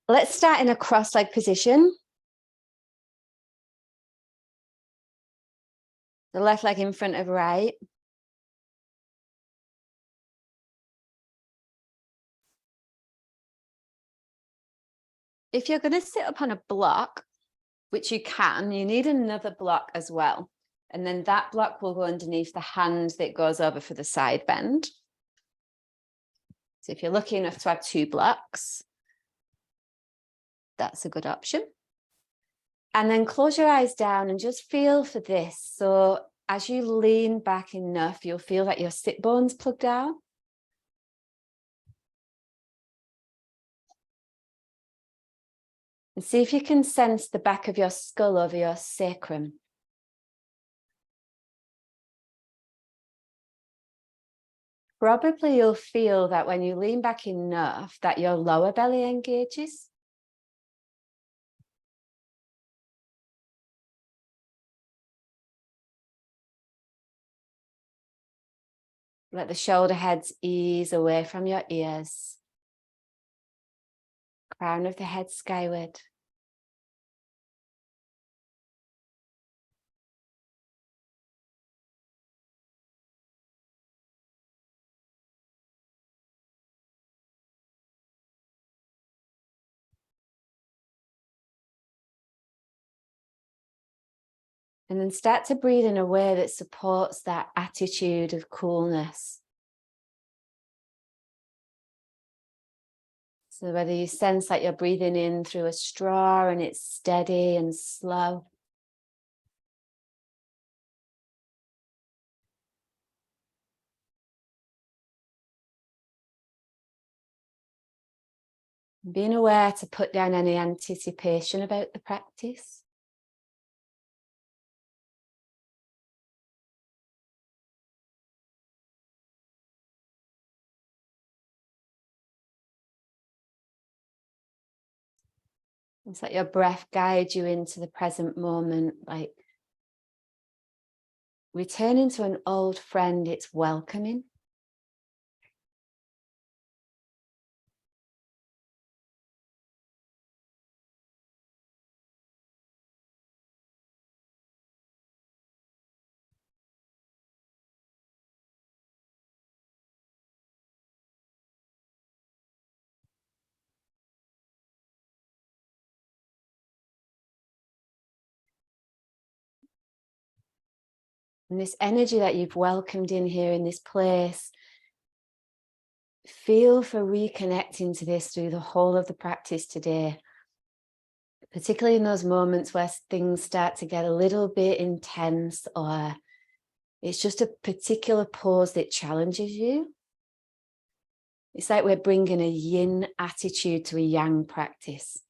Let's start in a cross-leg position. The left leg in front of right. If you're going to sit up on a block, which you can, you need another block as well. And then that block will go underneath the hand that goes over for the side bend. So if you're lucky enough to have two blocks, that's a good option. And then close your eyes down and just feel for this. So as you lean back enough, you'll feel that your sit bones plug down. And see if you can sense the back of your skull over your sacrum. Probably you'll feel that when you lean back enough that your lower belly engages. Let the shoulder heads ease away from your ears. Crown of the head skyward. And then start to breathe in a way that supports that attitude of coolness. So whether you sense that you're breathing in through a straw and it's steady and slow. Being aware to put down any anticipation about the practice. It's like your breath guides you into the present moment, like returning to an old friend, it's welcoming. And this energy that you've welcomed in here in this place, feel for reconnecting to this through the whole of the practice today. Particularly in those moments where things start to get a little bit intense or it's just a particular pose that challenges you. It's like we're bringing a yin attitude to a yang practice.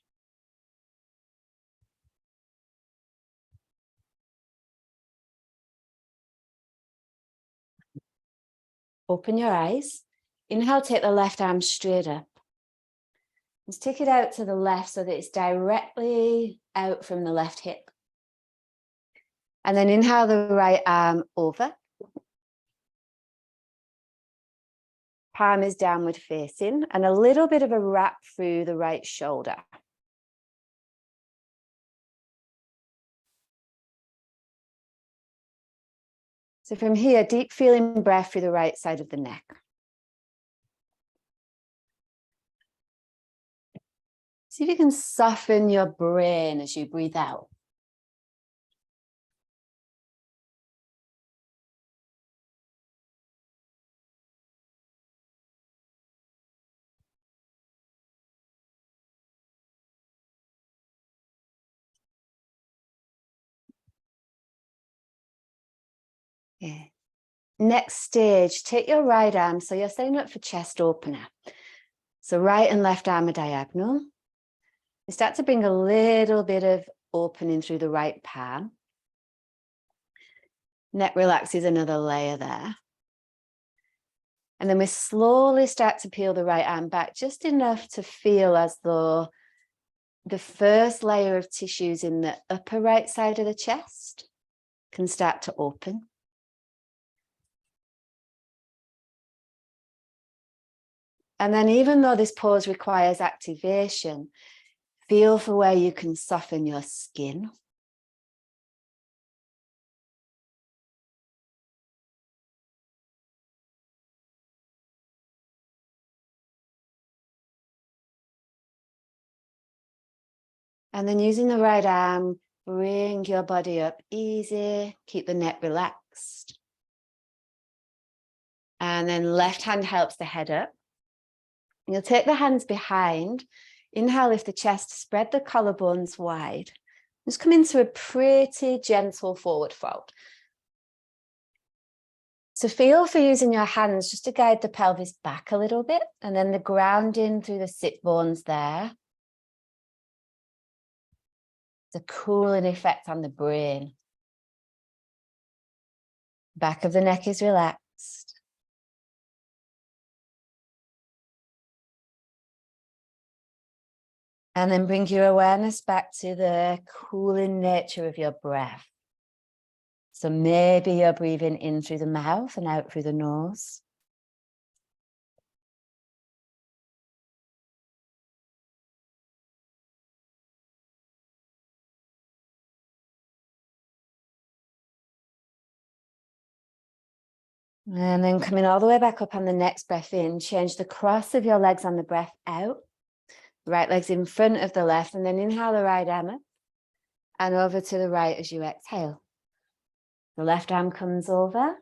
Open your eyes. Inhale, take the left arm straight up. Let's take it out to the left so that it's directly out from the left hip. And then inhale the right arm over. Palm is downward facing and a little bit of a wrap through the right shoulder. So from here, deep feeling breath through the right side of the neck. See if you can soften your brain as you breathe out. Yeah. Next stage, take your right arm. So you're setting up for chest opener. So right and left arm are diagonal. You start to bring a little bit of opening through the right palm. Neck relaxes another layer there. And then we slowly start to peel the right arm back, just enough to feel as though the first layer of tissues in the upper right side of the chest can start to open. And then even though this pose requires activation, feel for where you can soften your skin. And then using the right arm, bring your body up easy, keep the neck relaxed. And then left hand helps the head up. You'll take the hands behind. Inhale, lift the chest, spread the collarbones wide. Just come into a pretty gentle forward fold. So feel for using your hands just to guide the pelvis back a little bit, and then the grounding through the sit bones there. The cooling effect on the brain. Back of the neck is relaxed. And then bring your awareness back to the cooling nature of your breath. So maybe you're breathing in through the mouth and out through the nose. And then coming all the way back up on the next breath in, change the cross of your legs on the breath out. Right leg's in front of the left, and then inhale the right arm up and over to the right as you exhale. The left arm comes over.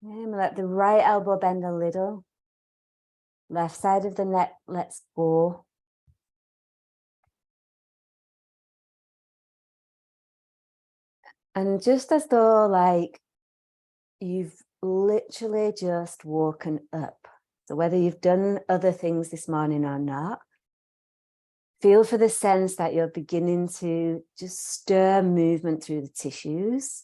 And let the right elbow bend a little. Left side of the neck lets go. And just as though like you've literally just woken up. So whether you've done other things this morning or not, feel for the sense that you're beginning to just stir movement through the tissues.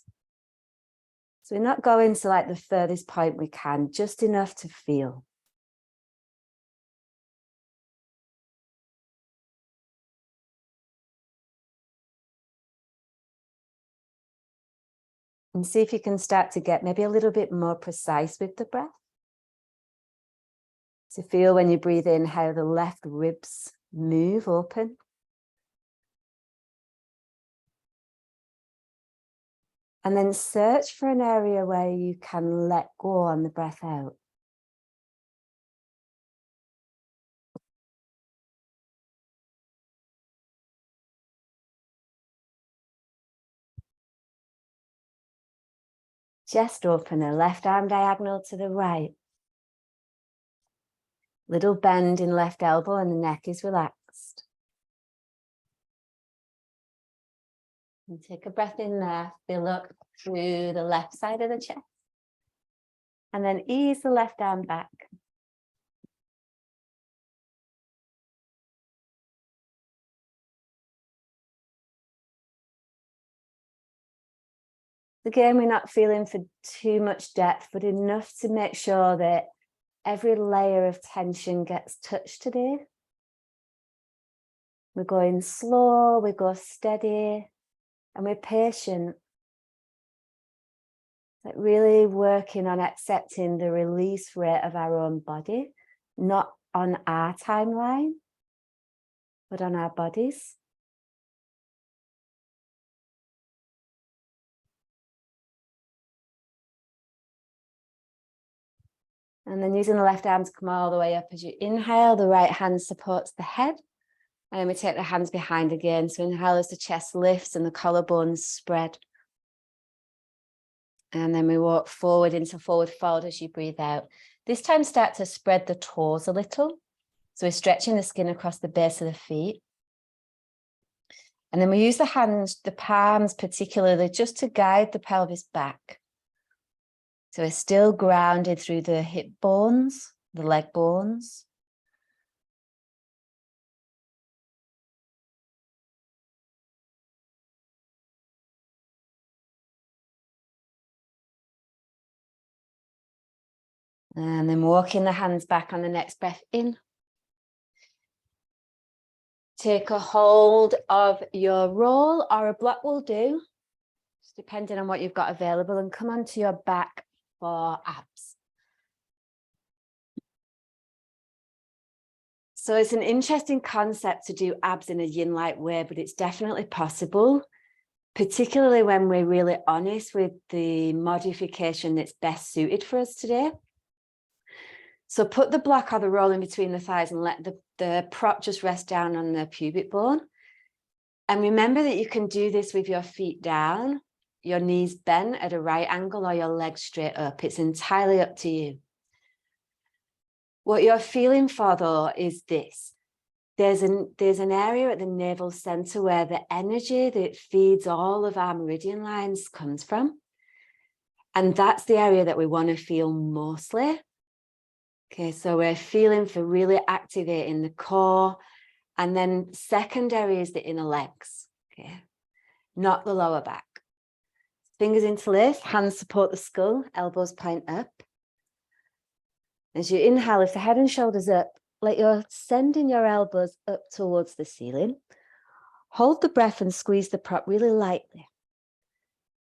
So we're not going to like the furthest point we can, just enough to feel. And see if you can start to get maybe a little bit more precise with the breath. So feel when you breathe in how the left ribs move open. And then search for an area where you can let go on the breath out. Chest opener, left arm diagonal to the right. Little bend in left elbow and the neck is relaxed. And take a breath in there, fill up through the left side of the chest. And then ease the left arm back. Again, we're not feeling for too much depth, but enough to make sure that every layer of tension gets touched today. We're going slow, we go steady, and we're patient. Like really working on accepting the release rate of our own body, not on our timeline, but on our bodies. And then using the left arm to come all the way up as you inhale, the right hand supports the head. And then we take the hands behind again. So inhale as the chest lifts and the collarbones spread. And then we walk forward into forward fold as you breathe out. This time start to spread the toes a little. So we're stretching the skin across the base of the feet. And then we use the hands, the palms particularly, just to guide the pelvis back. So we're still grounded through the hip bones, the leg bones. And then walking the hands back on the next breath in. Take a hold of your roll, or a block will do, just depending on what you've got available, and come onto your back for abs. So it's an interesting concept to do abs in a yin-like way, but it's definitely possible, particularly when we're really honest with the modification that's best suited for us today. So put the block or the roll in between the thighs and let the prop just rest down on the pubic bone. And remember that you can do this with your feet down, your knees bent at a right angle, or your legs straight up. It's entirely up to you. What you're feeling for, though, is this. There's an area at the navel center where the energy that feeds all of our meridian lines comes from. And that's the area that we want to feel mostly. Okay, so we're feeling for really activating the core. And then secondary is the inner legs, okay, not the lower back. Fingers interlace, hands support the skull, elbows point up. As you inhale, lift the head and shoulders up, like you're sending your elbows up towards the ceiling. Hold the breath and squeeze the prop really lightly.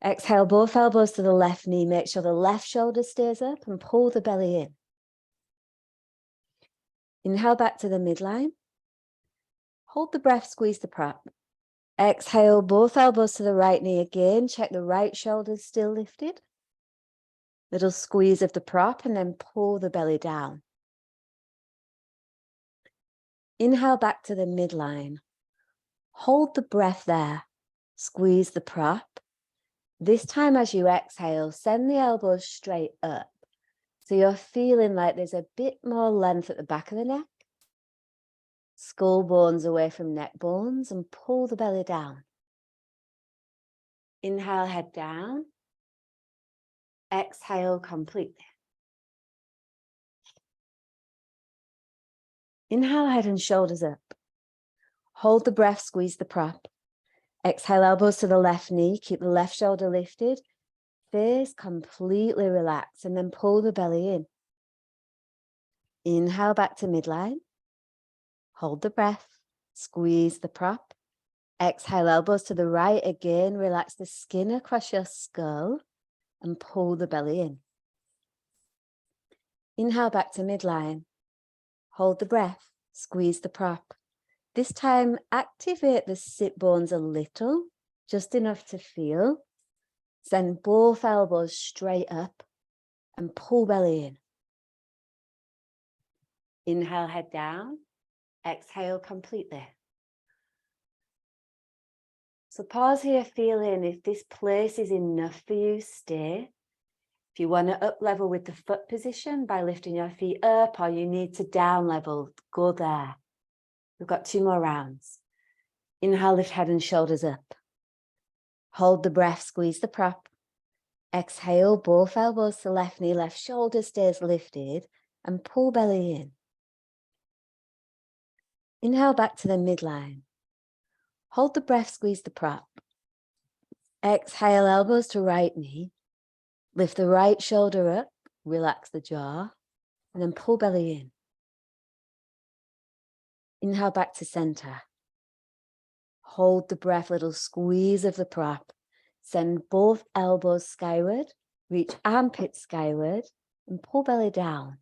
Exhale, both elbows to the left knee. Make sure the left shoulder stays up and pull the belly in. Inhale back to the midline. Hold the breath, squeeze the prop. Exhale, both elbows to the right knee again. Check the right shoulder still lifted. Little squeeze of the prop and then pull the belly down. Inhale back to the midline. Hold the breath there. Squeeze the prop. This time as you exhale, send the elbows straight up. So you're feeling like there's a bit more length at the back of the neck. Skull bones away from neck bones and pull the belly down. Inhale, head down. Exhale completely. Inhale, head and shoulders up. Hold the breath, squeeze the prop. Exhale, elbows to the left knee. Keep the left shoulder lifted. Face completely relaxed and then pull the belly in. Inhale back to midline. Hold the breath. Squeeze the prop. Exhale, elbows to the right again. Relax the skin across your skull and pull the belly in. Inhale back to midline. Hold the breath. Squeeze the prop. This time, activate the sit bones a little, just enough to feel. Send both elbows straight up and pull belly in. Inhale, head down. Exhale completely. So pause here, feeling if this place is enough for you, stay. If you want to up level with the foot position by lifting your feet up, or you need to down level, go there. We've got 2 more rounds. Inhale, lift head and shoulders up. Hold the breath, squeeze the prop. Exhale, both elbows to left knee, left shoulder stays lifted and pull belly in. Inhale back to the midline. Hold the breath, squeeze the prop. Exhale, elbows to right knee. Lift the right shoulder up, relax the jaw, and then pull belly in. Inhale back to center. Hold the breath, little squeeze of the prop. Send both elbows skyward, reach armpits skyward, and pull belly down.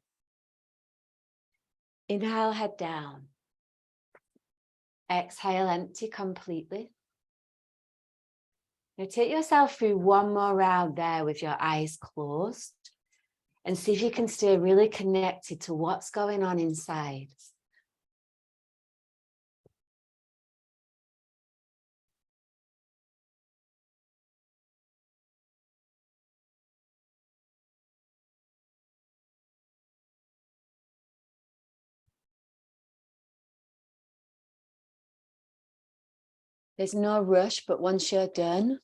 Inhale, head down. Exhale, empty completely. Now take yourself through 1 more round there with your eyes closed and see if you can stay really connected to what's going on inside. There's no rush, but once you're done,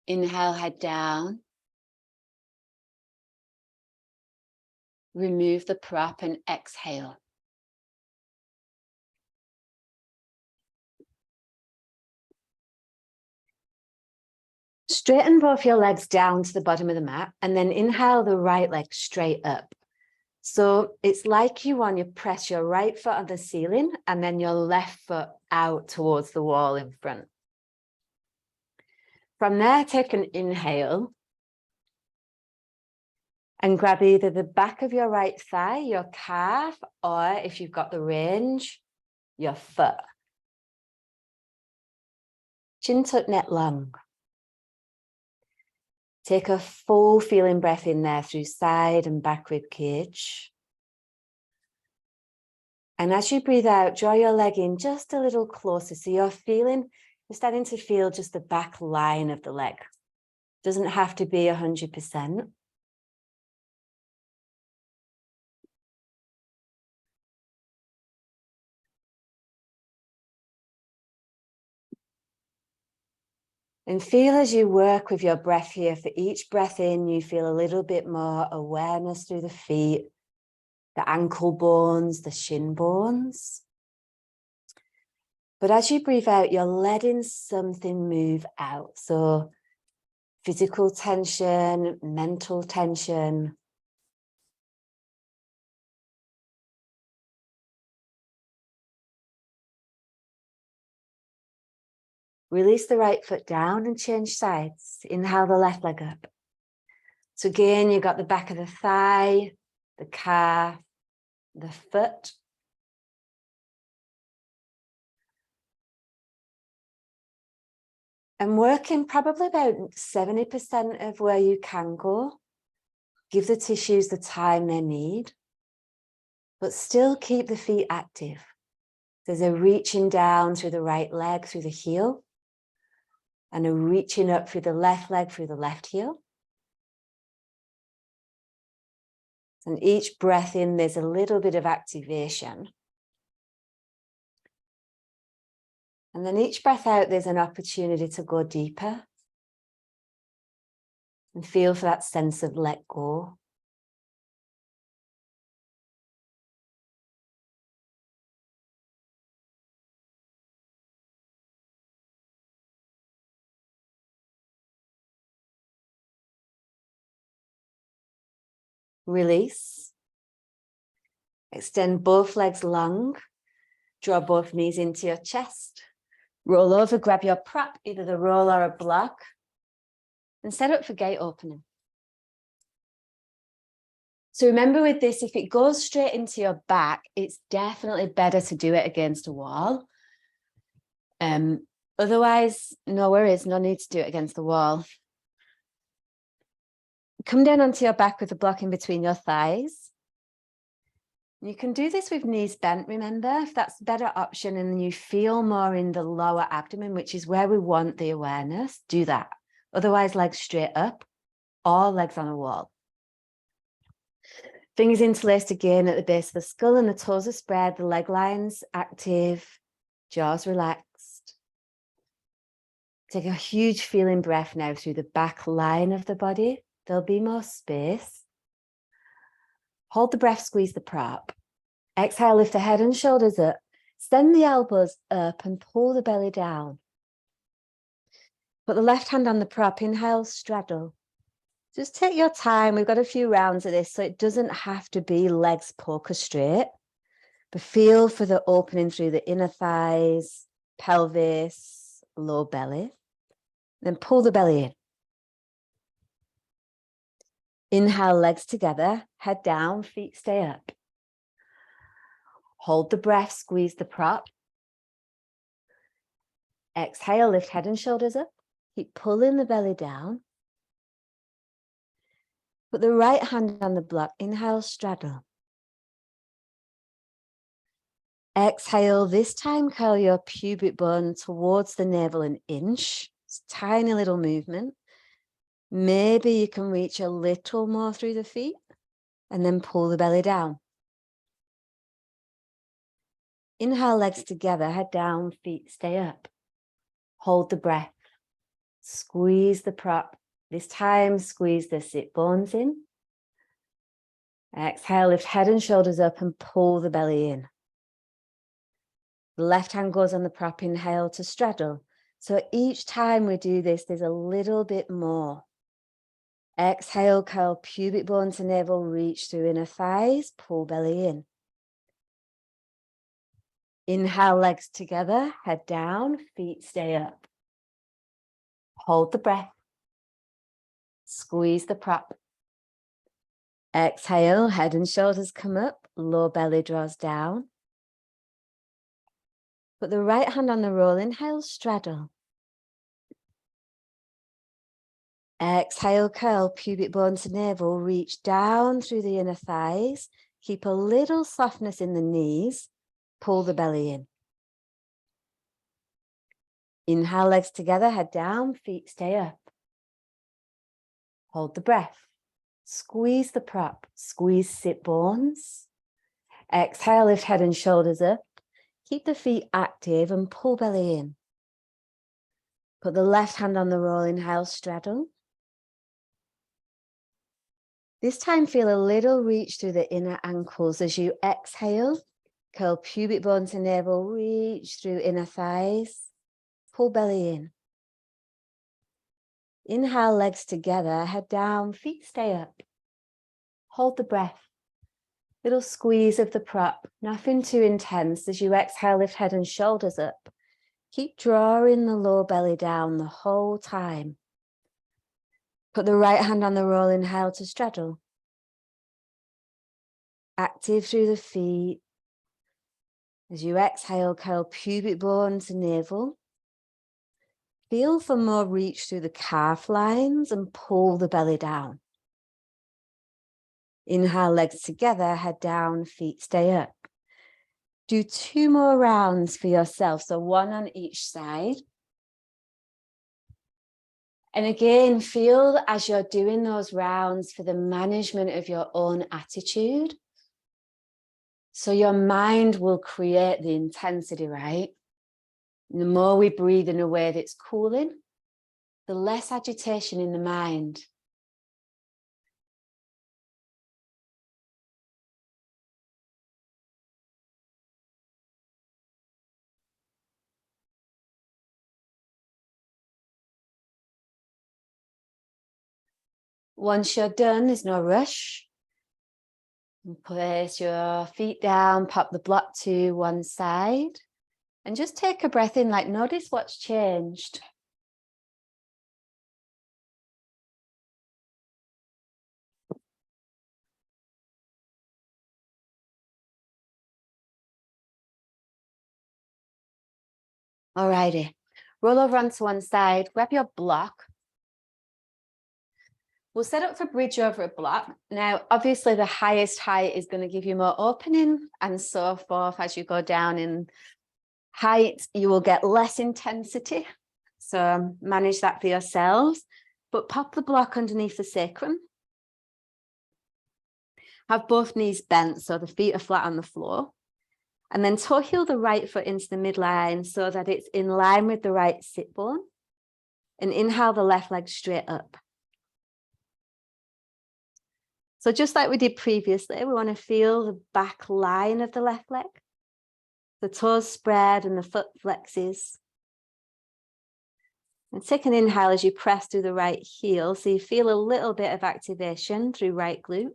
inhale, head down. Remove the prop and exhale. Straighten both your legs down to the bottom of the mat and then inhale the right leg straight up. So it's like you want to press your right foot on the ceiling and then your left foot out towards the wall in front. From there, take an inhale. And grab either the back of your right thigh, your calf, or if you've got the range, your foot. Chin tuck, neck long. Take a full feeling breath in there through side and back rib cage. And as you breathe out, draw your leg in just a little closer. So you're starting to feel just the back line of the leg. Doesn't have to be 100%. And feel as you work with your breath here, for each breath in, you feel a little bit more awareness through the feet, the ankle bones, the shin bones. But as you breathe out, you're letting something move out. So physical tension, mental tension. Release the right foot down and change sides. Inhale the left leg up. So again, you've got the back of the thigh, the calf, the foot. And working probably about 70% of where you can go. Give the tissues the time they need, but still keep the feet active. There's a reaching down through the right leg, through the heel, and a reaching up through the left leg, through the left heel. And each breath in, there's a little bit of activation. And then each breath out, there's an opportunity to go deeper and feel for that sense of let go. Release. Extend both legs long. Draw both knees into your chest. Roll over, grab your prop, either the roll or a block, and set up for gate opening. So remember with this, if it goes straight into your back, it's definitely better to do it against a wall. Otherwise, no worries, no need to do it against the wall. Come down onto your back with a block in between your thighs. You can do this with knees bent, remember, if that's a better option and you feel more in the lower abdomen, which is where we want the awareness, do that. Otherwise, legs straight up or legs on a wall. Fingers interlaced again at the base of the skull and the toes are spread, the leg lines active, jaws relaxed. Take a huge feeling breath now through the back line of the body. There'll be more space. Hold the breath, squeeze the prop. Exhale, lift the head and shoulders up. Send the elbows up and pull the belly down. Put the left hand on the prop. Inhale, straddle. Just take your time. We've got a few rounds of this, so it doesn't have to be legs poker straight. But feel for the opening through the inner thighs, pelvis, low belly. Then pull the belly in. Inhale, legs together, head down, feet stay up. Hold the breath, squeeze the prop. Exhale, lift head and shoulders up. Keep pulling the belly down. Put the right hand on the block. Inhale, straddle. Exhale, this time curl your pubic bone towards the navel an inch. It's a tiny little movement. Maybe you can reach a little more through the feet and then pull the belly down. Inhale, legs together, head down, feet stay up. Hold the breath. Squeeze the prop. This time, squeeze the sit bones in. Exhale, lift head and shoulders up and pull the belly in. The left hand goes on the prop, inhale to straddle. So each time we do this, there's a little bit more. Exhale, curl pubic bone to navel, reach through inner thighs, pull belly in. Inhale, legs together, head down, feet stay up. Hold the breath. Squeeze the prop. Exhale, head and shoulders come up, lower belly draws down. Put the right hand on the roll, inhale, straddle. Exhale, curl, pubic bone to navel, reach down through the inner thighs. Keep a little softness in the knees, pull the belly in. Inhale, legs together, head down, feet stay up. Hold the breath. Squeeze the prop, squeeze sit bones. Exhale, lift head and shoulders up. Keep the feet active and pull belly in. Put the left hand on the roll, inhale, straddle. This time feel a little reach through the inner ankles as you exhale. Curl pubic bone to navel, reach through inner thighs. Pull belly in. Inhale, legs together, head down, feet stay up. Hold the breath. Little squeeze of the prop, nothing too intense. As you exhale, lift head and shoulders up. Keep drawing the lower belly down the whole time. Put the right hand on the roll, inhale to straddle. Active through the feet. As you exhale, curl pubic bone to navel. Feel for more reach through the calf lines and pull the belly down. Inhale, legs together, head down, feet stay up. Do 2 more rounds for yourself, so 1 on each side. And again, feel as you're doing those rounds for the management of your own attitude. So your mind will create the intensity, right? And the more we breathe in a way that's cooling, the less agitation in the mind. Once you're done, there's no rush. Place your feet down, pop the block to one side, and just take a breath in, like notice what's changed. Alrighty, roll over onto one side, grab your block. We'll set up for bridge over a block. Now, obviously the highest height is going to give you more opening and so forth. As you go down in height, you will get less intensity. So manage that for yourselves, but pop the block underneath the sacrum. Have both knees bent so the feet are flat on the floor. And then toe heel the right foot into the midline so that it's in line with the right sit bone. And inhale the left leg straight up. So just like we did previously, we want to feel the back line of the left leg. The toes spread and the foot flexes. And take an inhale as you press through the right heel. So you feel a little bit of activation through right glute.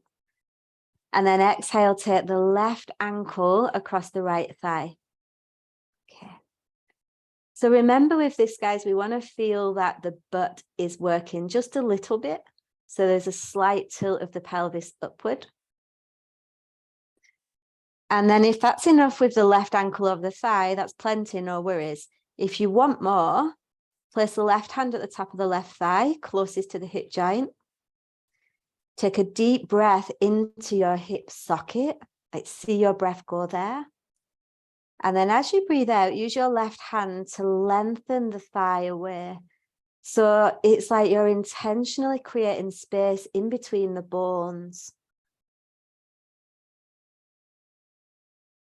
And then exhale, take the left ankle across the right thigh. Okay. So remember with this, guys, we want to feel that the butt is working just a little bit. So there's a slight tilt of the pelvis upward. And then if that's enough with the left ankle over the thigh, that's plenty, no worries. If you want more, place the left hand at the top of the left thigh, closest to the hip joint. Take a deep breath into your hip socket. Like see your breath go there. And then as you breathe out, use your left hand to lengthen the thigh away. So it's like you're intentionally creating space in between the bones.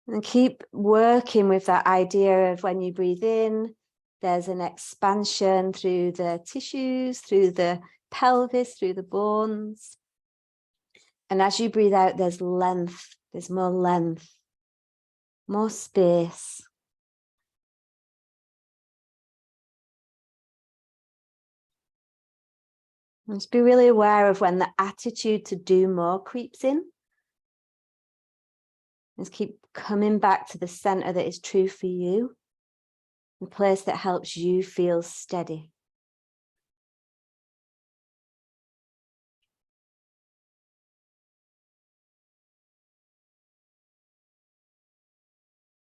And keep working with that idea of when you breathe in, there's an expansion through the tissues, through the pelvis, through the bones. And as you breathe out, there's length, there's more length, more space. And just be really aware of when the attitude to do more creeps in. Just keep coming back to the center that is true for you, the place that helps you feel steady.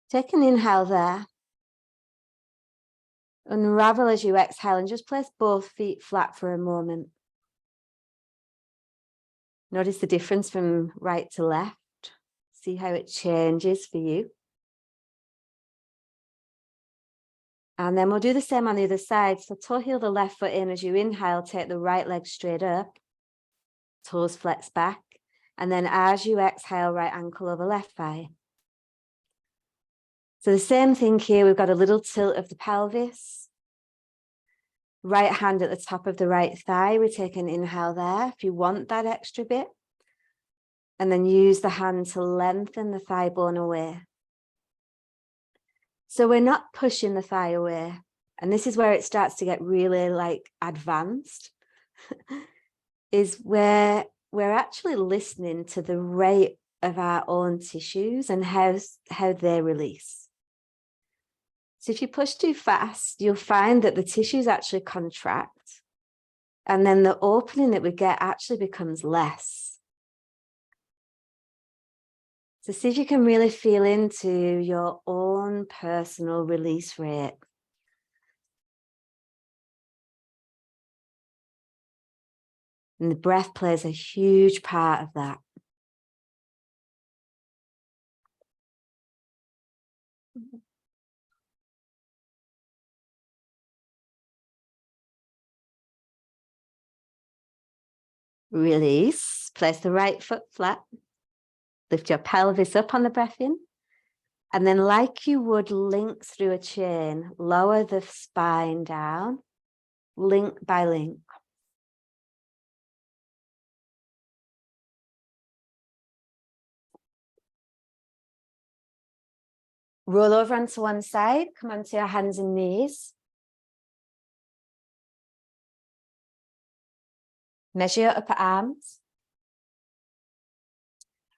Take an inhale there. Unravel as you exhale and just place both feet flat for a moment. Notice the difference from right to left. See how it changes for you. And then we'll do the same on the other side. So toe heel the left foot in as you inhale, take the right leg straight up. Toes flex back. And then as you exhale, right ankle over left thigh. So the same thing here, we've got a little tilt of the pelvis. Right hand at the top of the right thigh. We take an inhale there if you want that extra bit. And then use the hand to lengthen the thigh bone away. So we're not pushing the thigh away. And this is where it starts to get really like advanced, is where we're actually listening to the rate of our own tissues and how they release. So if you push too fast, you'll find that the tissues actually contract. And then the opening that we get actually becomes less. So see if you can really feel into your own personal release rate. And the breath plays a huge part of that. Release, place the right foot flat. Lift your pelvis up on the breath in. And then like you would link through a chain, lower the spine down, link by link. Roll over onto one side, come onto your hands and knees. Measure your upper arms.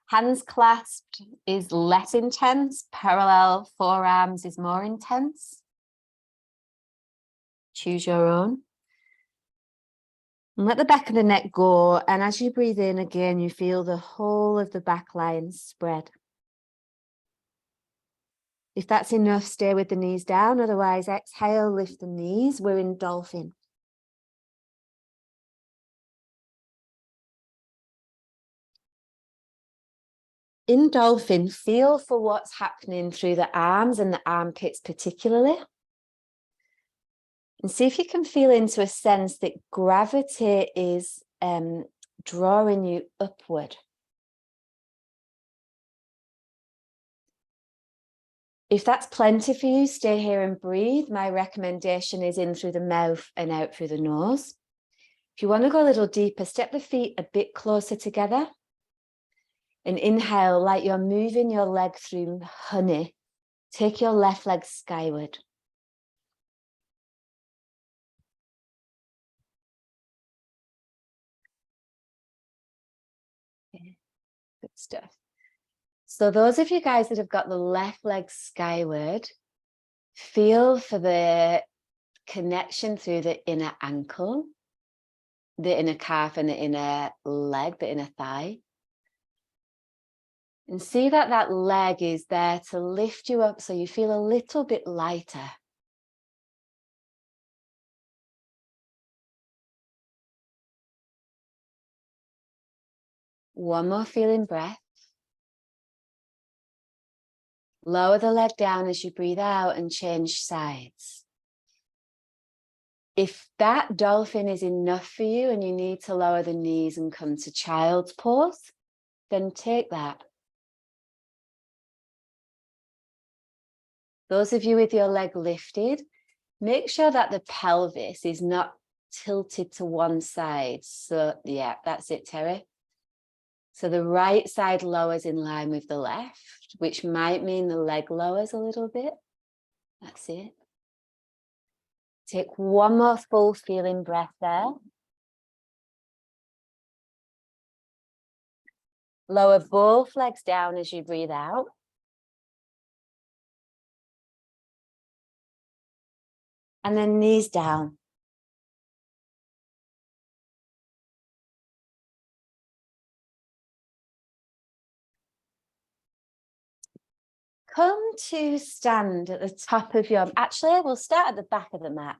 Hands clasped is less intense, parallel forearms is more intense. Choose your own. And let the back of the neck go, and as you breathe in again, you feel the whole of the back line spread. If that's enough, stay with the knees down, otherwise exhale, lift the knees. We're in dolphin. In dolphin, feel for what's happening through the arms and the armpits particularly. And see if you can feel into a sense that gravity is drawing you upward. If that's plenty for you, stay here and breathe. My recommendation is in through the mouth and out through the nose. If you want to go a little deeper, step the feet a bit closer together. And inhale like you're moving your leg through honey. Take your left leg skyward. Okay. Good stuff. So those of you guys that have got the left leg skyward, feel for the connection through the inner ankle, the inner calf and the inner leg, the inner thigh. And see that that leg is there to lift you up so you feel a little bit lighter. One more feeling breath. Lower the leg down as you breathe out and change sides. If that dolphin is enough for you and you need to lower the knees and come to child's pose, then take that. Those of you with your leg lifted, make sure that the pelvis is not tilted to one side. So yeah, that's it, Terry. So the right side lowers in line with the left, which might mean the leg lowers a little bit. That's it. Take one more full feeling breath there. Lower both legs down as you breathe out. And then knees down. Come to stand at the top of your, actually, we'll start at the back of the mat.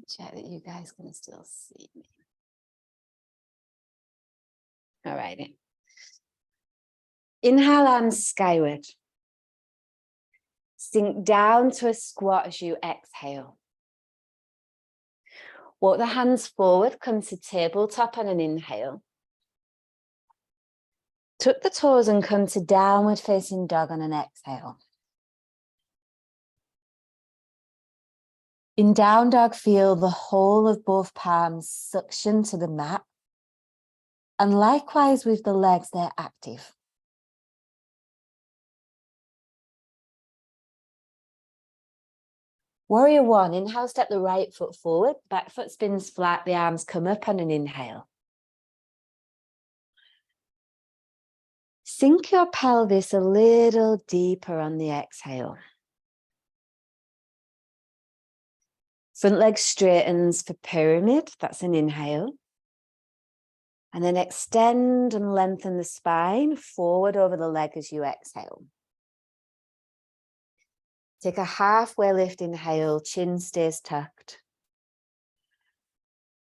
Check that you guys can still see me. All righty. Inhale, arms skyward. Sink down to a squat as you exhale. Walk the hands forward, come to tabletop on an inhale. Tuck the toes and come to downward facing dog on an exhale. In down dog, feel the whole of both palms suction to the mat. And likewise with the legs, they're active. Warrior one, inhale, step the right foot forward, back foot spins flat, the arms come up on an inhale. Sink your pelvis a little deeper on the exhale. Front leg straightens for pyramid, that's an inhale. And then extend and lengthen the spine forward over the leg as you exhale. Take a halfway lift inhale, chin stays tucked.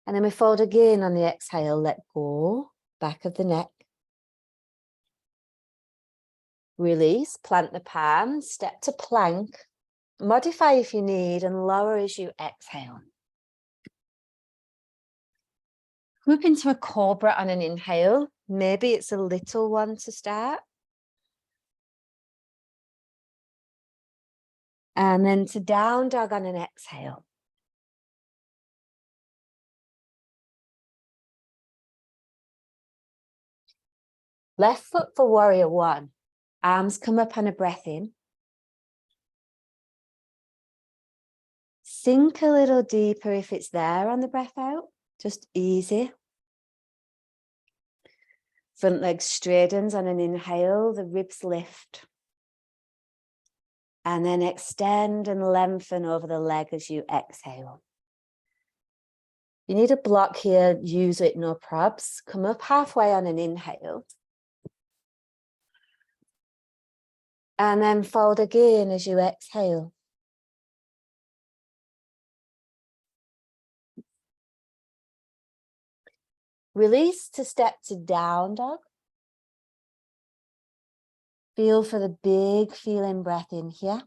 And then we fold again on the exhale, let go, back of the neck. Release, plant the palms, step to plank. Modify if you need and lower as you exhale. Group into a cobra on an inhale. Maybe it's a little one to start. And then to down dog on an exhale. Left foot for warrior one. Arms come up on a breath in. Sink a little deeper if it's there on the breath out. Just easy. Front leg straightens on an inhale, the ribs lift. And then extend and lengthen over the leg as you exhale. You need a block here, use it, no probs. Come up halfway on an inhale. And then fold again as you exhale. Release to step to down dog. Feel for the big feeling breath in here.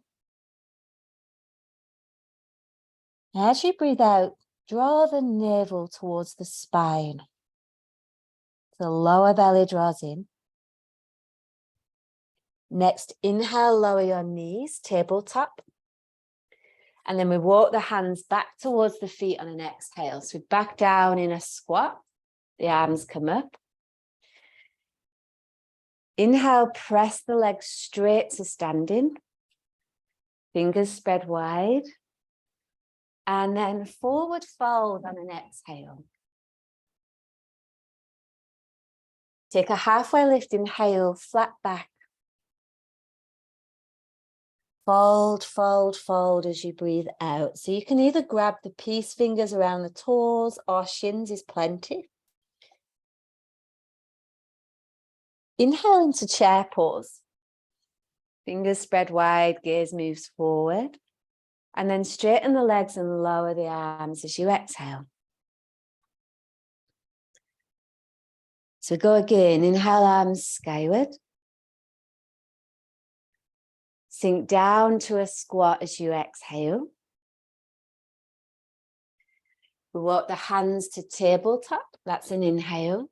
As you breathe out, draw the navel towards the spine. The lower belly draws in. Next, inhale, lower your knees, tabletop. And then we walk the hands back towards the feet on an exhale. So we back down in a squat. The arms come up. Inhale, press the legs straight to standing. Fingers spread wide. And then forward fold on an exhale. Take a halfway lift, inhale, flat back. Fold, fold, fold as you breathe out. So you can either grab the peace fingers around the toes or shins is plenty. Inhale into chair pose. Fingers spread wide, gaze moves forward. And then straighten the legs and lower the arms as you exhale. So go again, inhale, arms skyward. Sink down to a squat as you exhale. We walk the hands to tabletop, that's an inhale.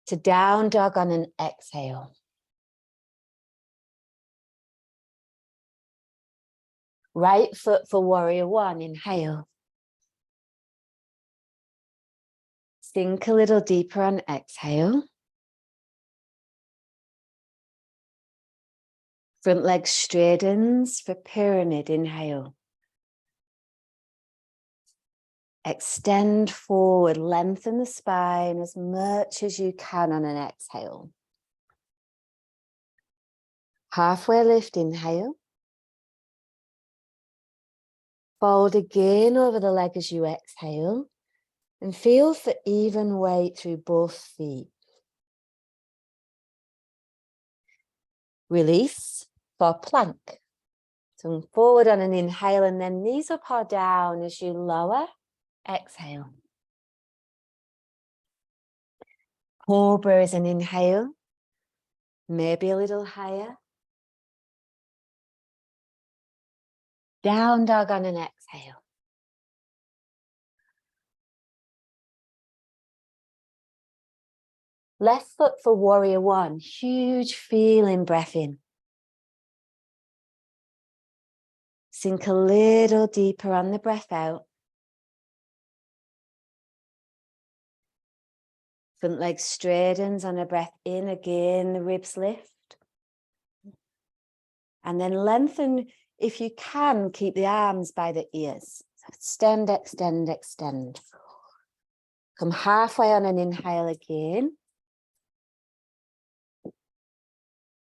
To down dog on an exhale. Right foot for warrior one, inhale. Sink a little deeper on exhale. Front leg straightens for pyramid, inhale. Extend forward, lengthen the spine as much as you can on an exhale. Halfway lift, inhale. Fold again over the leg as you exhale and feel for even weight through both feet. Release for plank. Tongue forward on an inhale and then knees up or down as you lower. Exhale. Cobra is an inhale, maybe a little higher. Down dog on an exhale. Left foot for warrior one. Huge feeling breath in. Sink a little deeper on the breath out. Front leg straightens on a breath in. Again, the ribs lift. And then lengthen, if you can, keep the arms by the ears. So extend, extend, extend. Come halfway on an inhale again.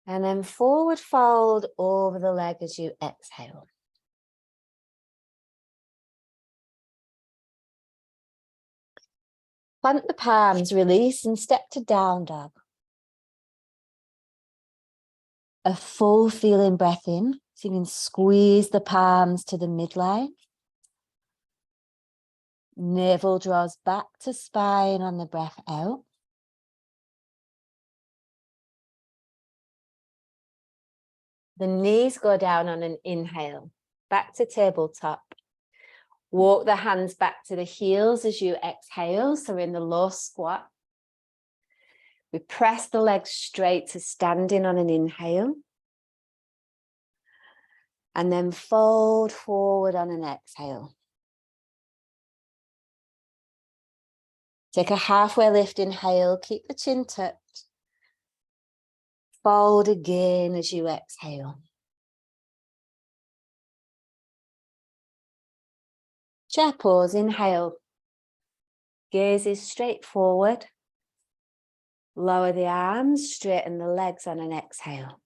And then forward fold over the leg as you exhale. Plant the palms, release and step to down dog. A full feeling breath in, so you can squeeze the palms to the midline. Navel draws back to spine on the breath out. The knees go down on an inhale, back to tabletop. Walk the hands back to the heels as you exhale, so we're in the low squat. We press the legs straight to standing on an inhale. And then fold forward on an exhale. Take a halfway lift inhale, keep the chin tucked. Fold again as you exhale. Chair pose, inhale. Gaze is straight forward. Lower the arms, straighten the legs on an exhale.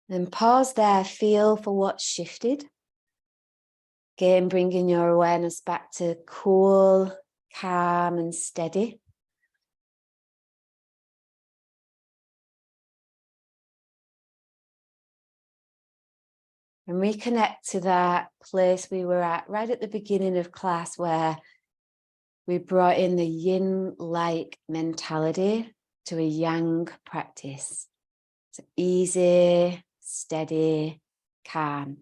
Then pause there, feel for what's shifted. Again, bringing your awareness back to cool, calm and steady. And reconnect to that place we were at right at the beginning of class where we brought in the yin-like mentality to a yang practice. So easy, steady, calm.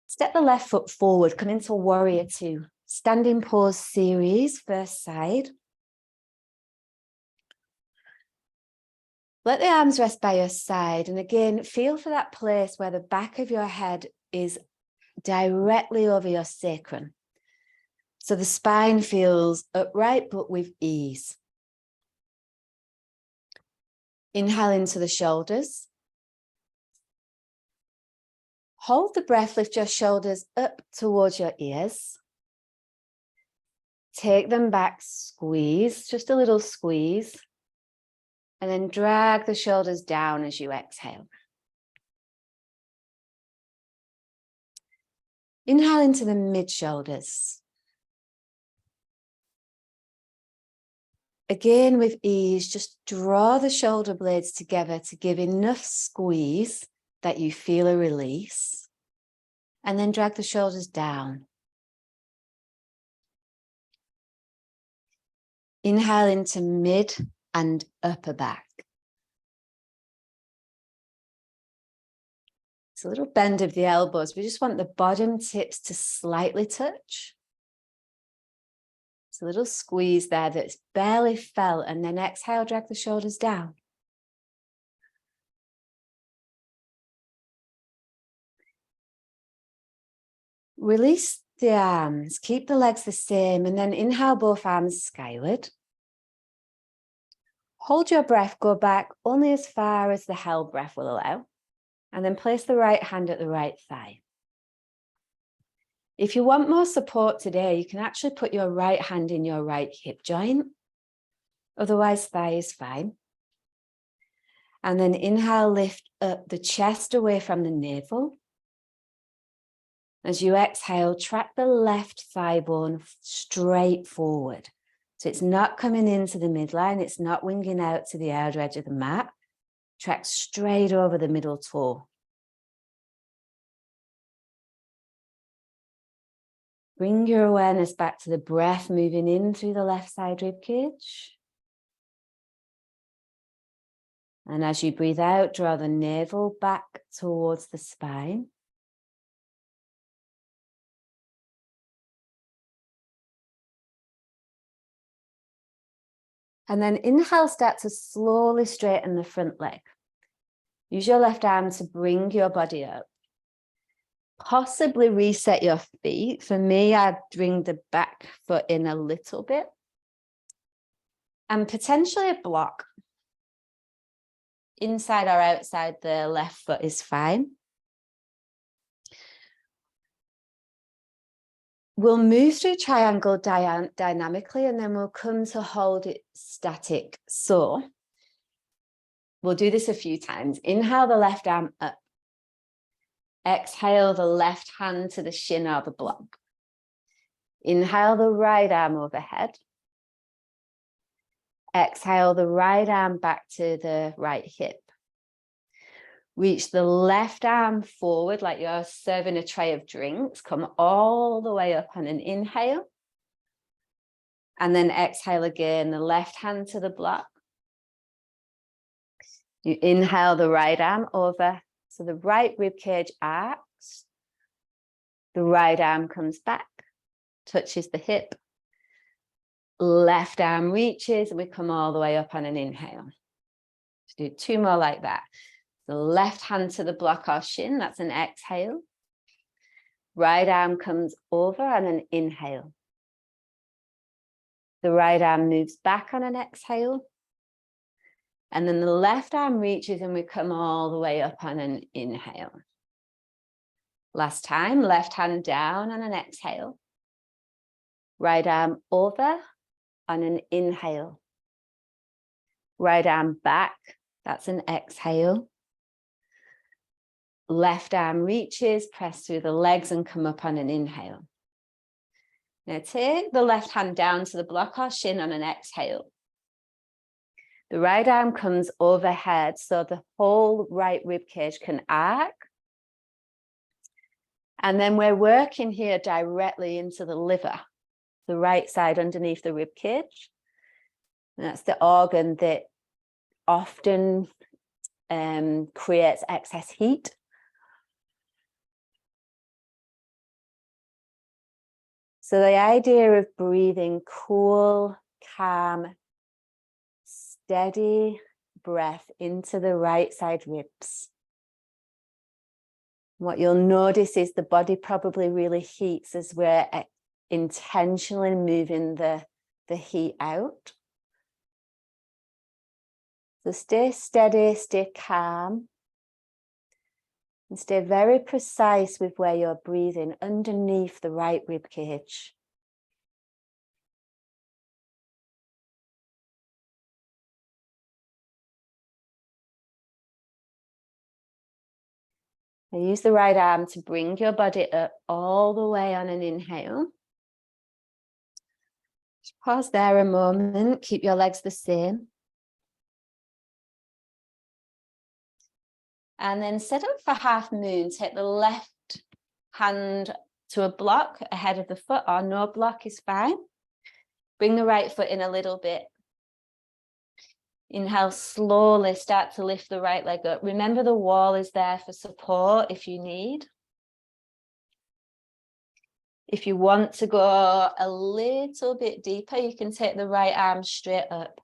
Step the left foot forward, come into warrior two. Standing pose series, first side. Let the arms rest by your side. And again, feel for that place where the back of your head is directly over your sacrum. So the spine feels upright, but with ease. Inhale into the shoulders. Hold the breath, lift your shoulders up towards your ears. Take them back, squeeze, just a little squeeze. And then drag the shoulders down as you exhale. Inhale into the mid-shoulders. Again, with ease, just draw the shoulder blades together to give enough squeeze that you feel a release. And then drag the shoulders down. Inhale into mid and upper back. It's a little bend of the elbows. We just want the bottom tips to slightly touch. It's a little squeeze there that's barely felt, and then exhale, drag the shoulders down. Release the arms, keep the legs the same, and then inhale both arms skyward. Hold your breath, go back only as far as the held breath will allow, and then place the right hand at the right thigh. If you want more support today, you can actually put your right hand in your right hip joint Otherwise, thigh is fine. And then inhale, lift up the chest away from the navel. As you exhale, track the left thigh bone straight forward. So it's not coming into the midline, it's not winging out to the outer edge of the mat. Track straight over the middle toe. Bring your awareness back to the breath moving in through the left side rib cage. And as you breathe out, draw the navel back towards the spine. And then inhale, start to slowly straighten the front leg. Use your left arm to bring your body up. Possibly reset your feet. For me, I'd bring the back foot in a little bit. And potentially a block. Inside or outside the left foot is fine. We'll move through triangle dynamically, and then we'll come to hold it static. So we'll do this a few times. Inhale the left arm up. Exhale the left hand to the shin or the block. Inhale the right arm overhead. Exhale the right arm back to the right hip. Reach the left arm forward like you're serving a tray of drinks. Come all the way up on an inhale. And then exhale again, the left hand to the block. You inhale the right arm over. So the right rib cage arcs. The right arm comes back, touches the hip. Left arm reaches, and we come all the way up on an inhale. Let's do two more like that. The left hand to the block or shin, that's an exhale. Right arm comes over on an inhale. The right arm moves back on an exhale. And then the left arm reaches and we come all the way up on an inhale. Last time, left hand down on an exhale. Right arm over on an inhale. Right arm back, that's an exhale. Left arm reaches, press through the legs and come up on an inhale. Now take the left hand down to the block or shin on an exhale. The right arm comes overhead so the whole right rib cage can arc. And then we're working here directly into the liver, the right side underneath the rib cage. And that's the organ that often creates excess heat. So the idea of breathing cool, calm, steady breath into the right side ribs. What you'll notice is the body probably really heats as we're intentionally moving the heat out. So stay steady, stay calm, and stay very precise with where you're breathing underneath the right rib cage. Now use the right arm to bring your body up all the way on an inhale. Just pause there a moment, keep your legs the same. And then set up for half moon. Take the left hand to a block ahead of the foot, or no block is fine. Bring the right foot in a little bit. Inhale slowly, start to lift the right leg up. Remember the wall is there for support if you need. If you want to go a little bit deeper, you can take the right arm straight up.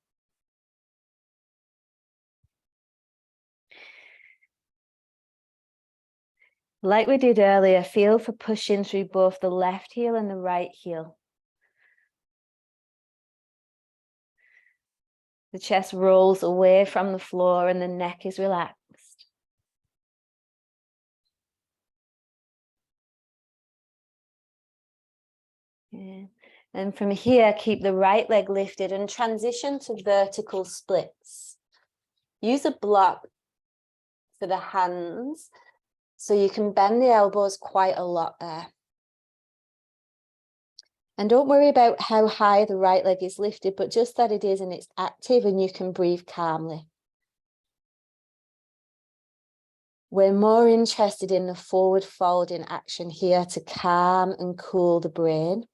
Like we did earlier, feel for pushing through both the left heel and the right heel. The chest rolls away from the floor and the neck is relaxed. Yeah. And from here, keep the right leg lifted and transition to vertical splits. Use a block for the hands so you can bend the elbows quite a lot there. And don't worry about how high the right leg is lifted, but just that it is and it's active and you can breathe calmly. We're more interested in the forward folding action here to calm and cool the brain.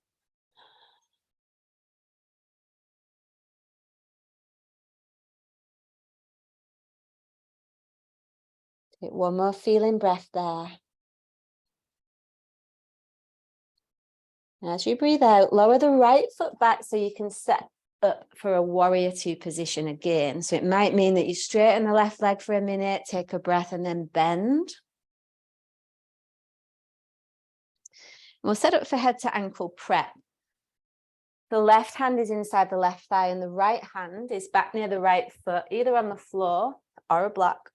Take one more feeling breath there. As you breathe out, lower the right foot back so you can set up for a warrior two position again. So it might mean that you straighten the left leg for a minute, take a breath and then bend. We'll set up for head to ankle prep. The left hand is inside the left thigh and the right hand is back near the right foot, either on the floor or a block.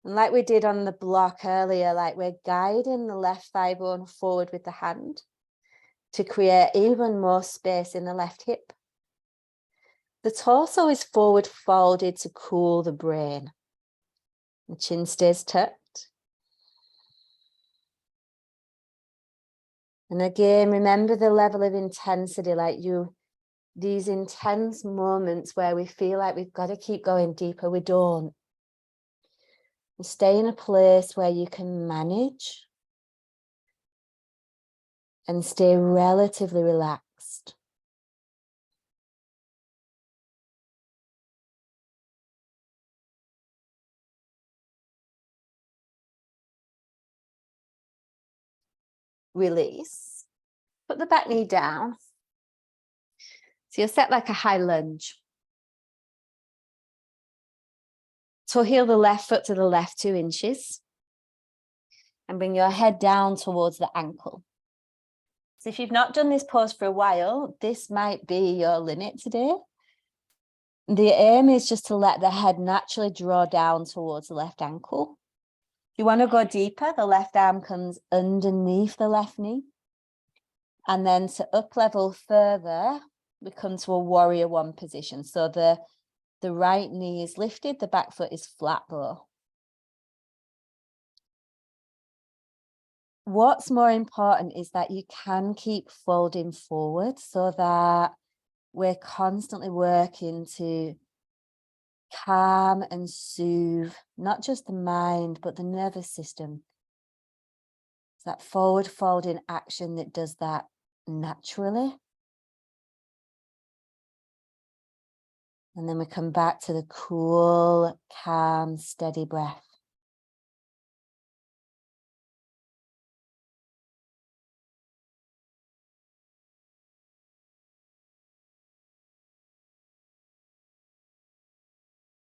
And like we did on the block earlier, like we're guiding the left thigh bone forward with the hand to create even more space in the left hip. The torso is forward folded to cool the brain. The chin stays tucked. And again, remember the level of intensity, these intense moments where we feel like we've got to keep going deeper, we don't. Stay in a place where you can manage and stay relatively relaxed. Release. Put the back knee down. So you'll set like a high lunge. So heel the left foot to the left 2 inches. And bring your head down towards the ankle. So if you've not done this pose for a while, this might be your limit today. The aim is just to let the head naturally draw down towards the left ankle. If you want to go deeper, the left arm comes underneath the left knee. And then to up level further, we come to a warrior one position. So the right knee is lifted, the back foot is flat though. What's more important is that you can keep folding forward so that we're constantly working to calm and soothe, not just the mind, but the nervous system. It's that forward folding action that does that naturally. And then we come back to the cool, calm, steady breath.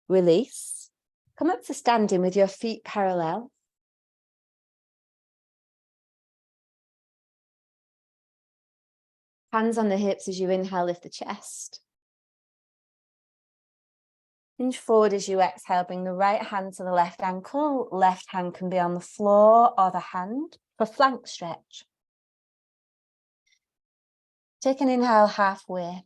Release. Come up to standing with your feet parallel. Hands on the hips as you inhale, lift the chest. Hinge forward as you exhale, bring the right hand to the left ankle. Left hand can be on the floor or the hand for flank stretch. Take an inhale halfway.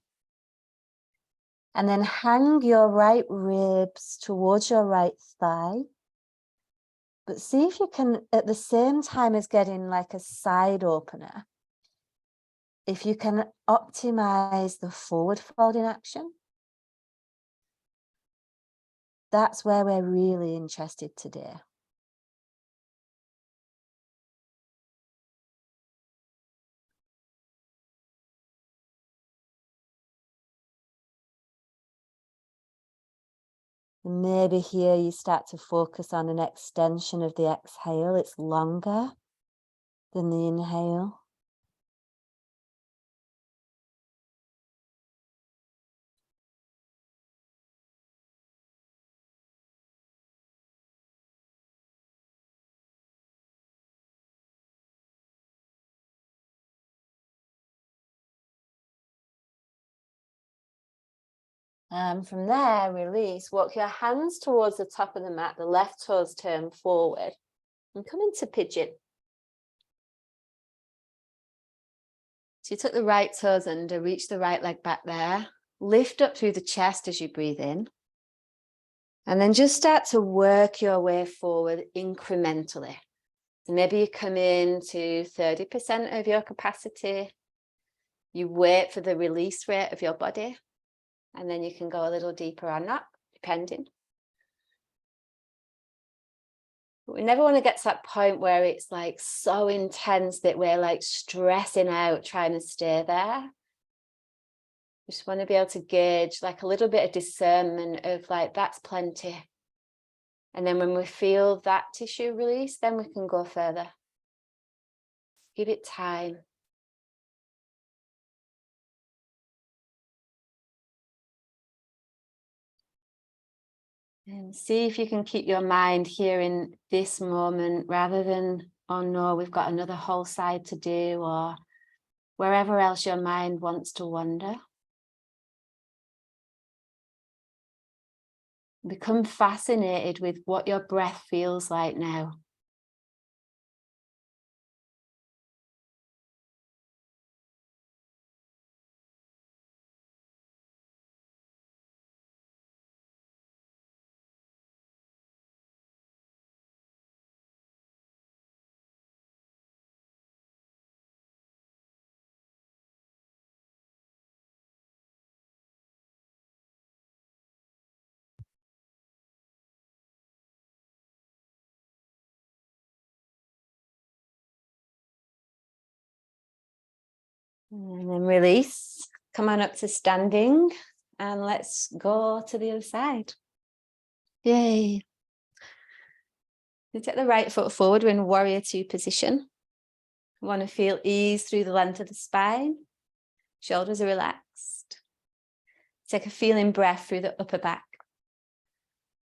And then hang your right ribs towards your right thigh. But see if you can, at the same time as getting like a side opener, if you can optimize the forward folding action. That's where we're really interested today. And maybe here you start to focus on an extension of the exhale. It's longer than the inhale. And from there, release. Walk your hands towards the top of the mat, the left toes turn forward, and come into pigeon. So you tuck the right toes under, reach the right leg back there, lift up through the chest as you breathe in. And then just start to work your way forward incrementally. So maybe you come in to 30% of your capacity. You wait for the release rate of your body. And then you can go a little deeper or not, depending. But we never want to get to that point where it's like so intense that we're like stressing out trying to stay there. We just want to be able to gauge like a little bit of discernment of like, that's plenty. And then when we feel that tissue release, then we can go further. Give it time. And see if you can keep your mind here in this moment rather than, oh no, we've got another whole side to do, or wherever else your mind wants to wander. Become fascinated with what your breath feels like now. And then release. Come on up to standing and let's go to the other side. Yay. You take the right foot forward. We're in warrior two position. You want to feel ease through the length of the spine. Shoulders are relaxed. Take a feeling breath through the upper back.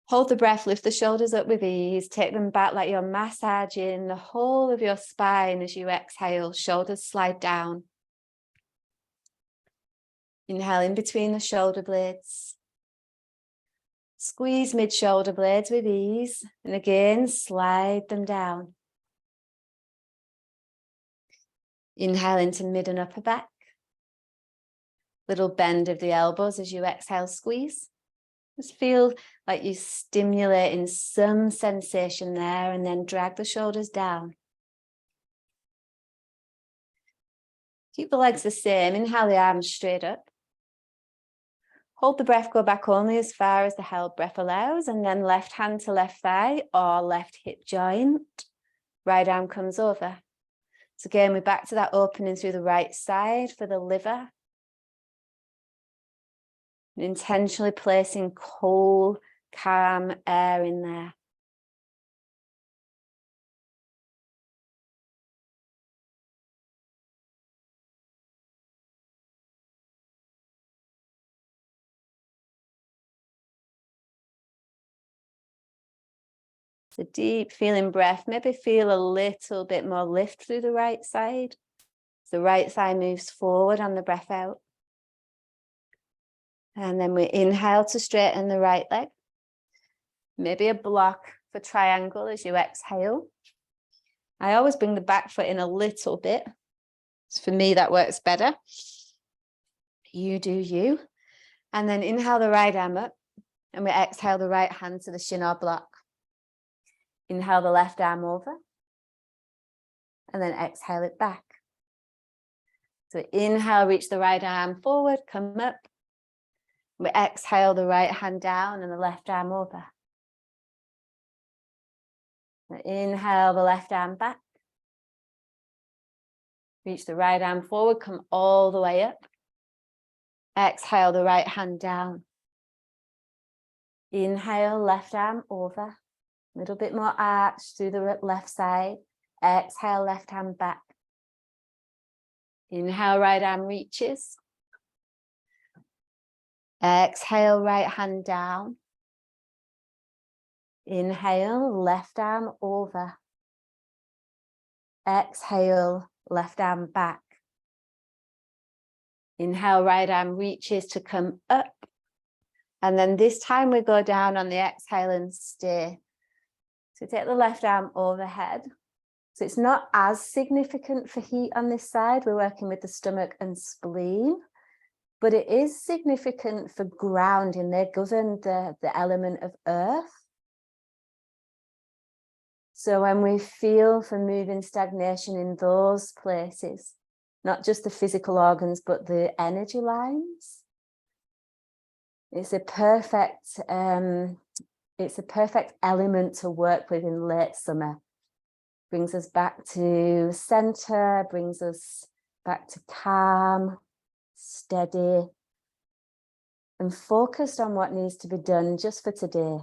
Hold the breath, lift the shoulders up with ease. Take them back like you're massaging the whole of your spine as you exhale. Shoulders slide down. Inhale in between the shoulder blades. Squeeze mid-shoulder blades with ease. And again, slide them down. Inhale into mid and upper back. Little bend of the elbows as you exhale, squeeze. Just feel like you're stimulating some sensation there, and then drag the shoulders down. Keep the legs the same. Inhale the arms straight up. Hold the breath, go back only as far as the held breath allows, and then left hand to left thigh or left hip joint. Right arm comes over. So again, we're back to that opening through the right side for the liver. And intentionally placing cool, calm air in there. It's a deep feeling breath. Maybe feel a little bit more lift through the right side. The right thigh moves forward on the breath out. And then we inhale to straighten the right leg. Maybe a block for triangle as you exhale. I always bring the back foot in a little bit. So for me, that works better. You do you. And then inhale the right arm up. And we exhale the right hand to the shin or block. Inhale the left arm over. And then exhale it back. So inhale, reach the right arm forward, come up. We exhale the right hand down and the left arm over. Inhale the left arm back. Reach the right arm forward, come all the way up. Exhale the right hand down. Inhale, left arm over. A little bit more arch through the left side. Exhale, left hand back. Inhale, right arm reaches. Exhale, right hand down. Inhale, left arm over. Exhale, left arm back. Inhale, right arm reaches to come up. And then this time we go down on the exhale and stay. So take the left arm overhead. So it's not as significant for heat on this side. We're working with the stomach and spleen, but it is significant for grounding. They govern the element of earth. So when we feel for moving stagnation in those places, not just the physical organs, but the energy lines, it's a perfect element to work with in late summer. Brings us back to center, brings us back to calm, steady, and focused on what needs to be done just for today.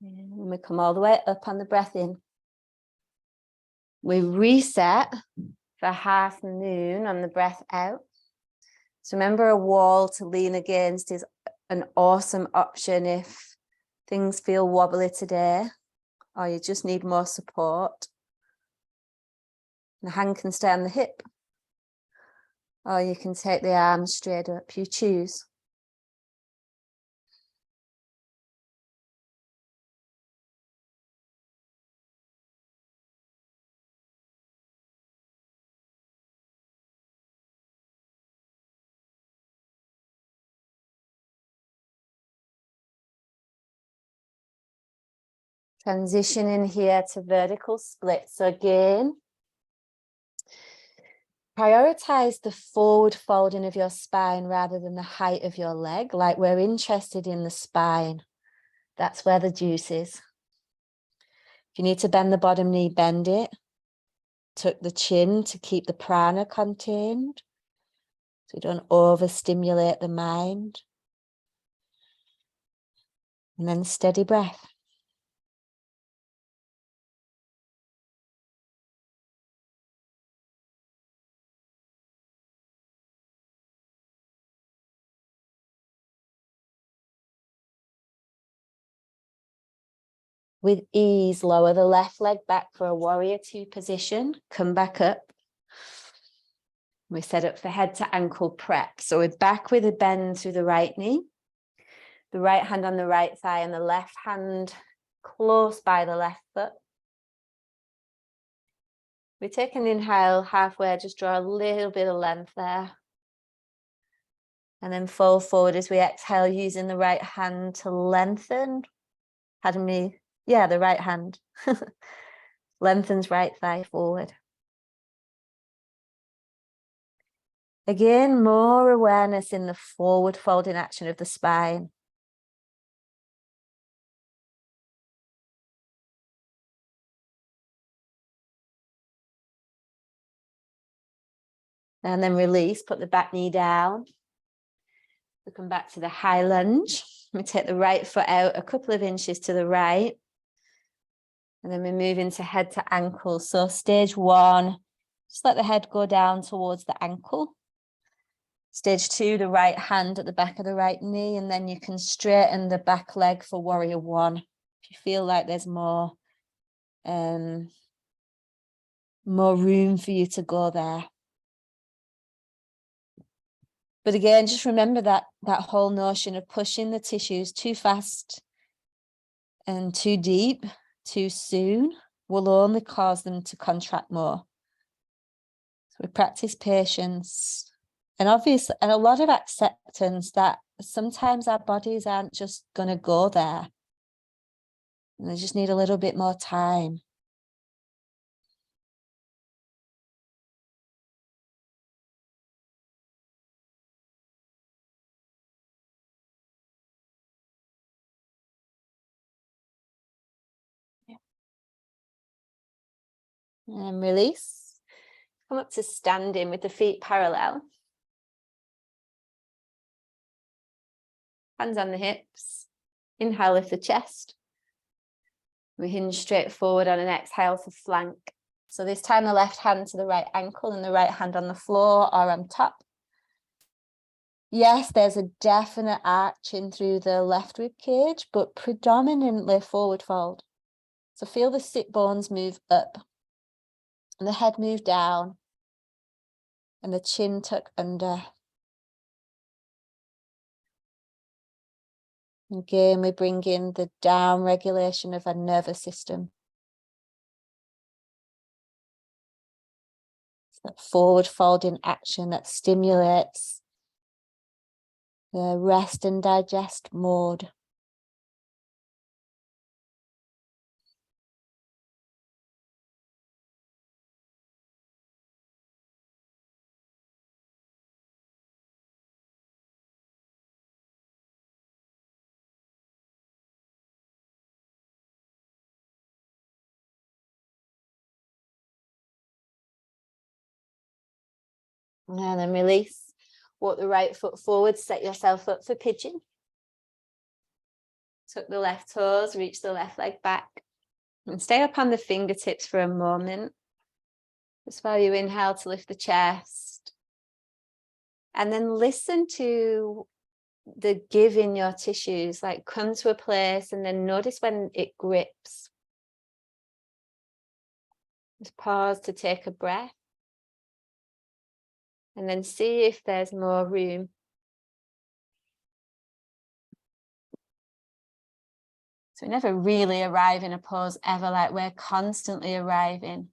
And we come all the way up on the breath in. We reset for half moon on the breath out. So remember, a wall to lean against is an awesome option if things feel wobbly today, or you just need more support. The hand can stay on the hip, or you can take the arms straight up, you choose. Transitioning here to vertical split. So again, prioritize the forward folding of your spine rather than the height of your leg. Like, we're interested in the spine. That's where the juice is. If you need to bend the bottom knee, bend it. Tuck the chin to keep the prana contained, so you don't overstimulate the mind. And then steady breath. With ease, lower the left leg back for a warrior two position. Come back up. We set up for head to ankle prep. So we're back with a bend through the right knee. The right hand on the right thigh and the left hand close by the left foot. We take an inhale halfway, just draw a little bit of length there. And then fold forward as we exhale, using the right hand to lengthen. Pardon me. Yeah, the right hand. Lengthens right thigh forward. Again, more awareness in the forward folding action of the spine. And then release, put the back knee down. We come back to the high lunge. We take the right foot out a couple of inches to the right. And then we move into head to ankle. So stage one, just let the head go down towards the ankle. Stage two, the right hand at the back of the right knee, and then you can straighten the back leg for warrior one. If you feel like there's more room for you to go there. But again, just remember that whole notion of pushing the tissues too fast and too deep too soon will only cause them to contract more. So we practice patience and obviously, and a lot of acceptance that sometimes our bodies aren't just going to go there. And they just need a little bit more time. And release. Come up to standing with the feet parallel. Hands on the hips. Inhale, lift the chest. We hinge straight forward on an exhale for flank. So this time the left hand to the right ankle and the right hand on the floor or on top. Yes, there's a definite arching through the left rib cage, but predominantly forward fold. So feel the sit bones move up. And the head move down. And the chin tuck under. Again, we bring in the down regulation of our nervous system. It's that forward folding action that stimulates the rest and digest mode. And then release. Walk the right foot forward, set yourself up for pigeon. Tuck the left toes, reach the left leg back. And stay up on the fingertips for a moment. Just while you inhale to lift the chest. And then listen to the give in your tissues, like come to a place and then notice when it grips. Just pause to take a breath. And then see if there's more room. So we never really arrive in a pose ever, like we're constantly arriving.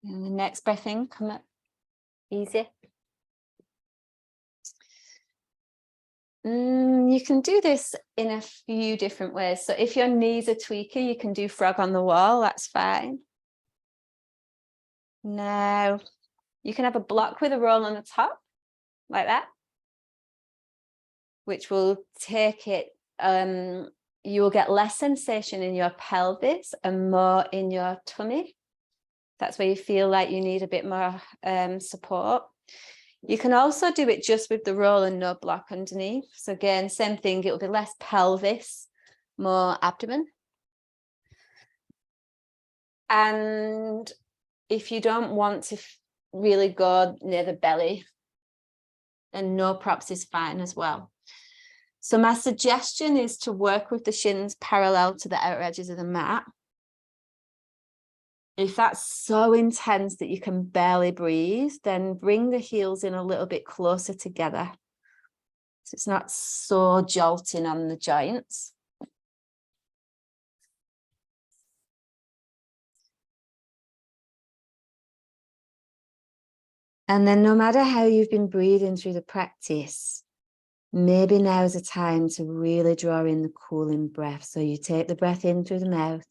And the next breath in, come up easy. You can do this in a few different ways. So if your knees are tweaky, you can do frog on the wall, that's fine. Now, you can have a block with a roll on the top, like that, which will take it, you will get less sensation in your pelvis and more in your tummy. That's where you feel like you need a bit more support. You can also do it just with the roll and no block underneath. So again, same thing, it will be less pelvis, more abdomen. And if you don't want to really go near the belly, then no props is fine as well. So my suggestion is to work with the shins parallel to the outer edges of the mat. If that's so intense that you can barely breathe, then bring the heels in a little bit closer together. So it's not so jolting on the joints. And then no matter how you've been breathing through the practice, maybe now is a time to really draw in the cooling breath. So you take the breath in through the mouth.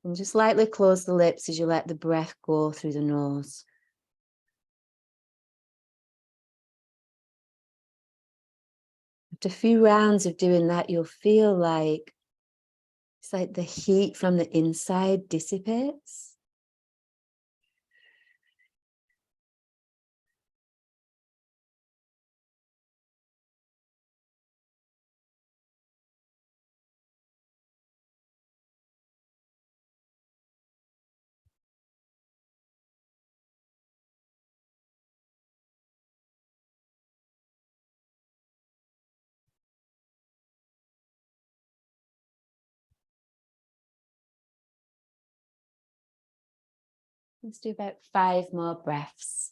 And just lightly close the lips as you let the breath go through the nose. After a few rounds of doing that, you'll feel like it's like the heat from the inside dissipates. Let's do about 5 more breaths.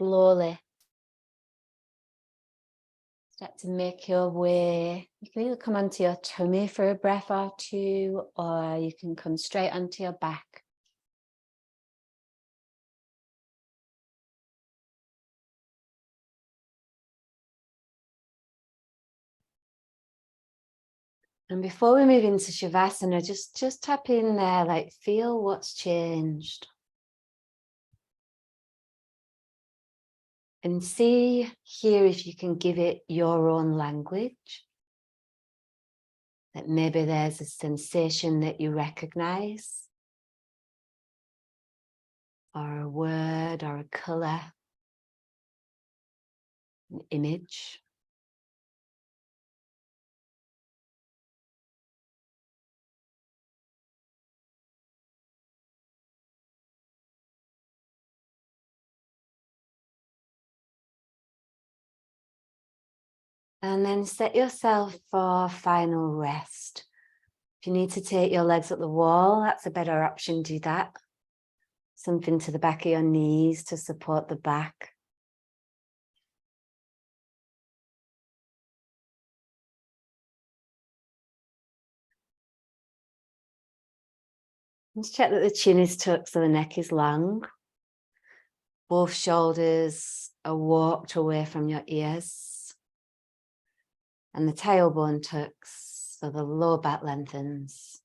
slowly start to make your way. You can either come onto your tummy for a breath or two, or you can come straight onto your back. And before we move into Shavasana, just tap in there, like feel what's changed. And see here if you can give it your own language. That maybe there's a sensation that you recognize, or a word, or a color, an image. And then set yourself for final rest. If you need to take your legs up the wall, that's a better option, do that. Something to the back of your knees to support the back. Let's check that the chin is tucked so the neck is long. Both shoulders are walked away from your ears. And the tailbone tucks so the lower back lengthens.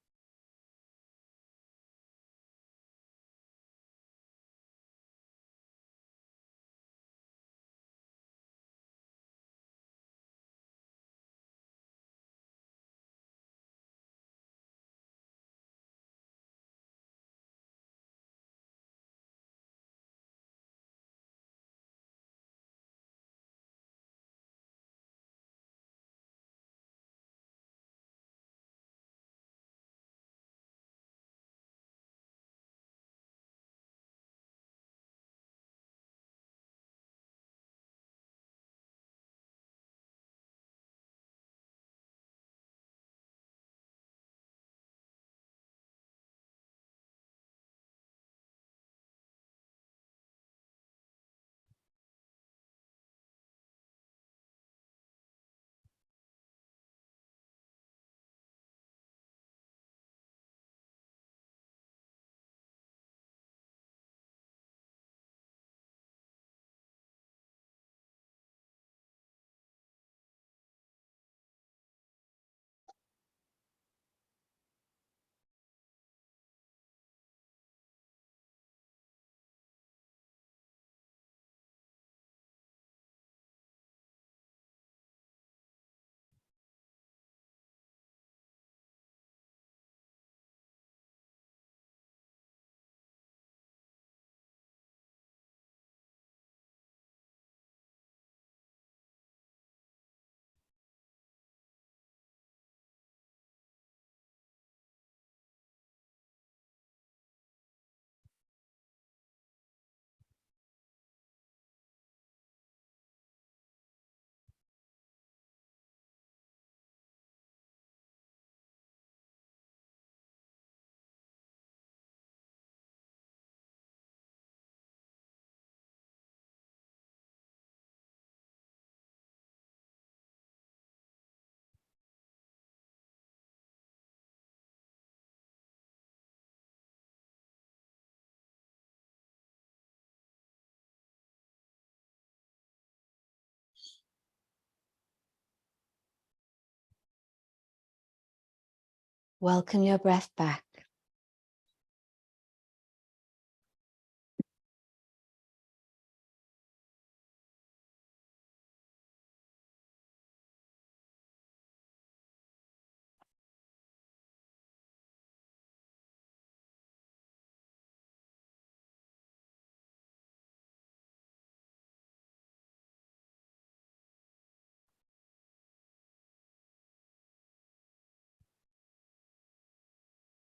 Welcome your breath back.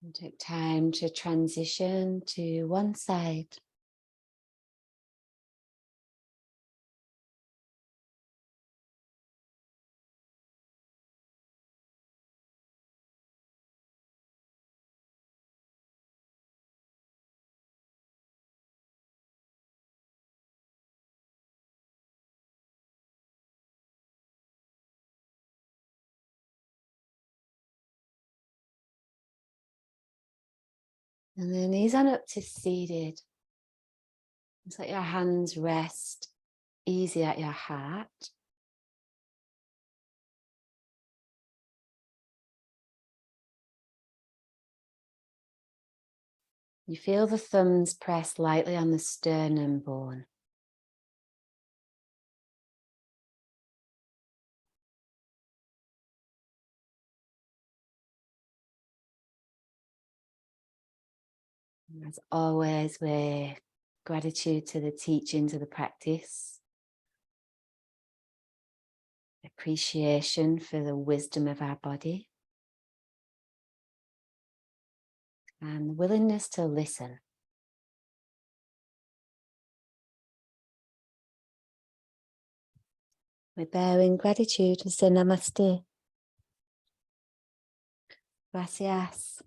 And take time to transition to one side. And then knees on up to seated. Just let your hands rest easy at your heart. You feel the thumbs press lightly on the sternum bone. As always, with gratitude to the teachings of the practice, appreciation for the wisdom of our body, and the willingness to listen. We're bearing gratitude to say namaste. Gracias.